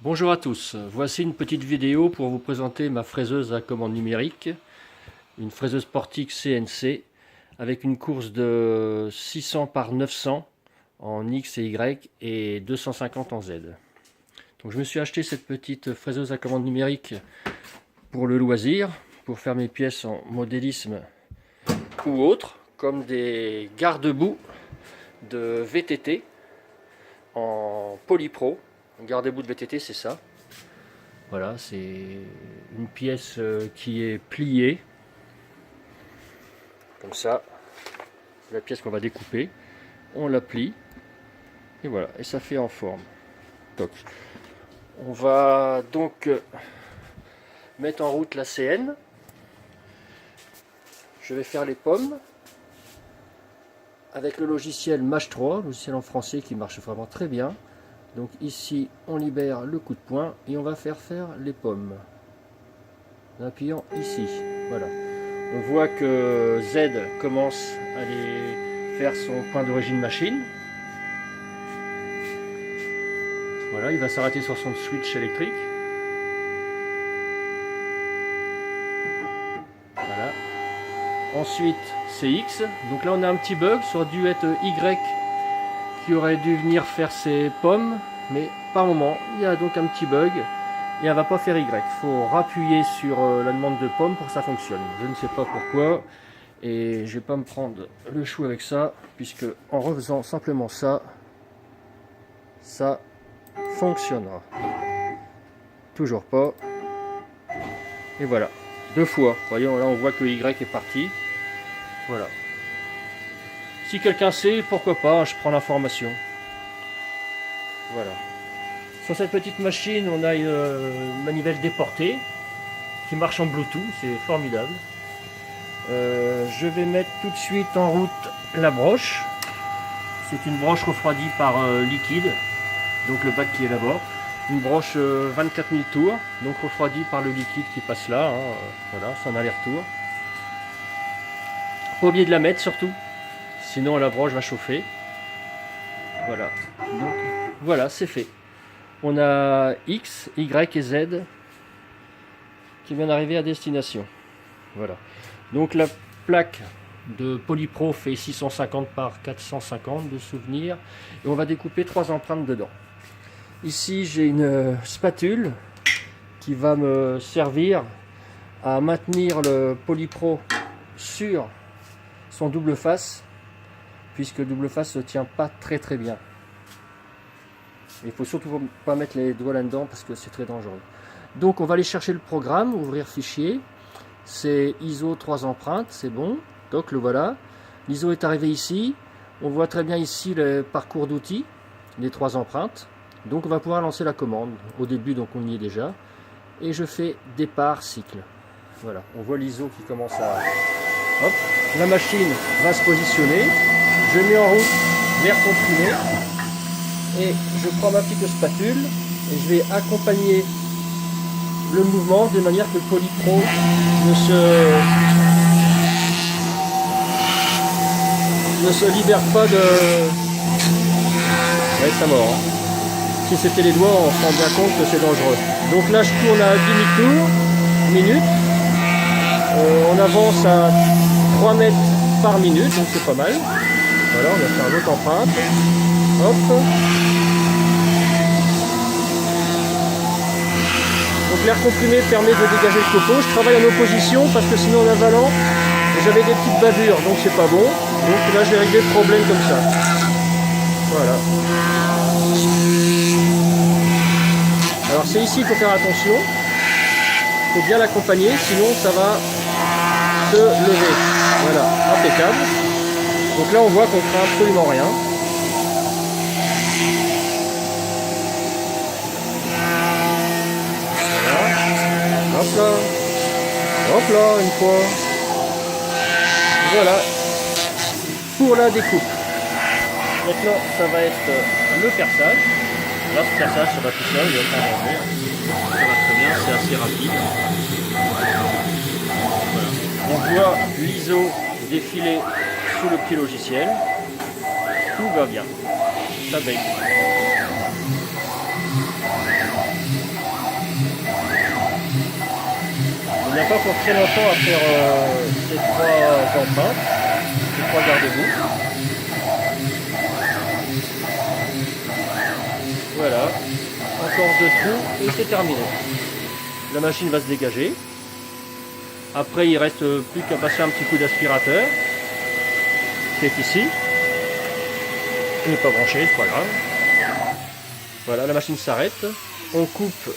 Bonjour à tous, voici une petite vidéo pour vous présenter ma fraiseuse à commande numérique, une fraiseuse Portix CNC avec une course de 600 par 900 en X et Y et 250 en Z. Donc je me suis acheté cette petite fraiseuse à commande numérique pour le loisir, pour faire mes pièces en modélisme ou autre, comme des garde-boue de VTT en Polypro. Un garde-boue de VTT, c'est ça. Voilà, c'est une pièce qui est pliée, comme ça. C'est la pièce qu'on va découper. On la plie, et voilà, et ça fait en forme. Donc, on va donc mettre en route la CN. Je vais faire les pommes avec le logiciel Mach 3, logiciel en français qui marche vraiment très bien. Donc ici, on libère le coup de poing et on va faire les pommes. En appuyant ici, voilà. On voit que Z commence à aller faire son point d'origine machine. Voilà, il va s'arrêter sur son switch électrique. Voilà. Ensuite, c'est X. Donc là, on a un petit bug, ça aurait dû être Y qui aurait dû venir faire ses pommes, mais par moment il y a donc un petit bug et elle va pas faire Y. Il faut rappuyer sur la demande de pommes pour que ça fonctionne. Je ne sais pas pourquoi et je vais pas me prendre le chou avec ça, puisque en refaisant simplement ça, ça fonctionnera. Toujours pas. Et voilà, deux fois. Voyons, là on voit que Y est parti. Voilà. Si quelqu'un sait, pourquoi pas, je prends l'information. Voilà. Sur cette petite machine, on a une manivelle déportée qui marche en Bluetooth, c'est formidable. Je vais mettre tout de suite en route la broche. C'est une broche refroidie par liquide, donc le bac qui est là-bas. Une broche 24 000 tours, donc refroidie par le liquide qui passe là. Voilà, c'est un aller-retour. Pas oublier de la mettre surtout. Sinon la broche va chauffer. Voilà. Donc voilà, c'est fait. On a X, Y et Z qui viennent d'arriver à destination. Voilà. Donc la plaque de Polypro fait 650 par 450 de souvenirs. Et on va découper 3 empreintes dedans. Ici j'ai une spatule qui va me servir à maintenir le Polypro sur son double face, puisque le double face ne tient pas très bien. Il faut surtout pas mettre les doigts là-dedans parce que c'est très dangereux. Donc on va aller chercher le programme, ouvrir fichier. C'est ISO 3 empreintes, c'est bon. Donc le voilà. L'ISO est arrivé ici. On voit très bien ici le parcours d'outils, les 3 empreintes. Donc on va pouvoir lancer la commande. Au début, donc on y est déjà. Et je fais départ cycle. Voilà, on voit l'ISO qui commence à... Hop, la machine va se positionner. Je mets en route l'air comprimé et je prends ma petite spatule et je vais accompagner le mouvement de manière que le Polypro ne se libère pas de... Ouais, ça mord. Hein. Si c'était les doigts, on se rend bien compte que c'est dangereux. Donc là, je tourne à demi-tour, minute. On avance à 3 mètres par minute, donc c'est pas mal. Voilà, on va faire une autre empreinte. Hop. Donc l'air comprimé permet de dégager le copeau. Je travaille en opposition parce que sinon en avalant, j'avais des petites bavures, donc c'est pas bon. Donc là, je vais régler le problème comme ça. Voilà. Alors c'est ici qu'il faut faire attention. Il faut bien l'accompagner, sinon ça va se lever. Voilà, impeccable. Donc là on voit qu'on ne fait absolument rien. Voilà. Hop là, une fois. Voilà. Pour la découpe. Maintenant ça va être le perçage. Là ce perçage ça va tout seul, il n'y a aucun danger. Ça va très bien, c'est assez rapide. Voilà. On voit l'ISO défiler sous le petit logiciel. Tout va bien. Ça baigne. pas pour très longtemps à faire ces 3 empreintes, ces 3 garde-boue. Voilà, encore 2 trous et c'est terminé. La machine va se dégager. Après, il reste plus qu'à passer un petit coup d'aspirateur, qui est ici. Il n'est pas branché, c'est pas grave. Voilà, la machine s'arrête. On coupe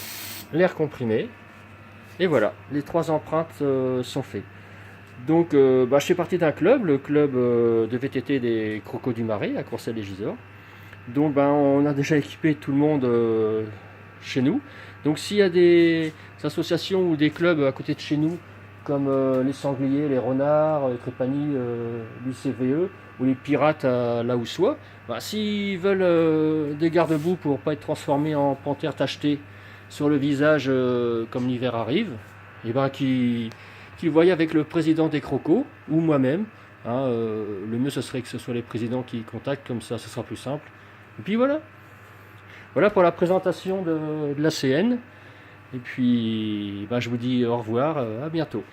l'air comprimé. Et voilà, les 3 empreintes sont faites. Donc, je fais partie d'un club, le club de VTT des Crocos du Marais à Courcelles-lès-Gisors. Donc, on a déjà équipé tout le monde chez nous. Donc, s'il y a des associations ou des clubs à côté de chez nous, comme les sangliers, les renards, les trépanies du CVE, ou les pirates à la Houssoie, s'ils veulent des garde-boue pour ne pas être transformés en panthères tachetées sur le visage comme l'hiver arrive, et qu'ils voient avec le président des Crocos ou moi-même. Le mieux ce serait que ce soit les présidents qui contactent, comme ça ce sera plus simple. Et puis voilà. Voilà pour la présentation de l'ACN. Et puis je vous dis au revoir, à bientôt.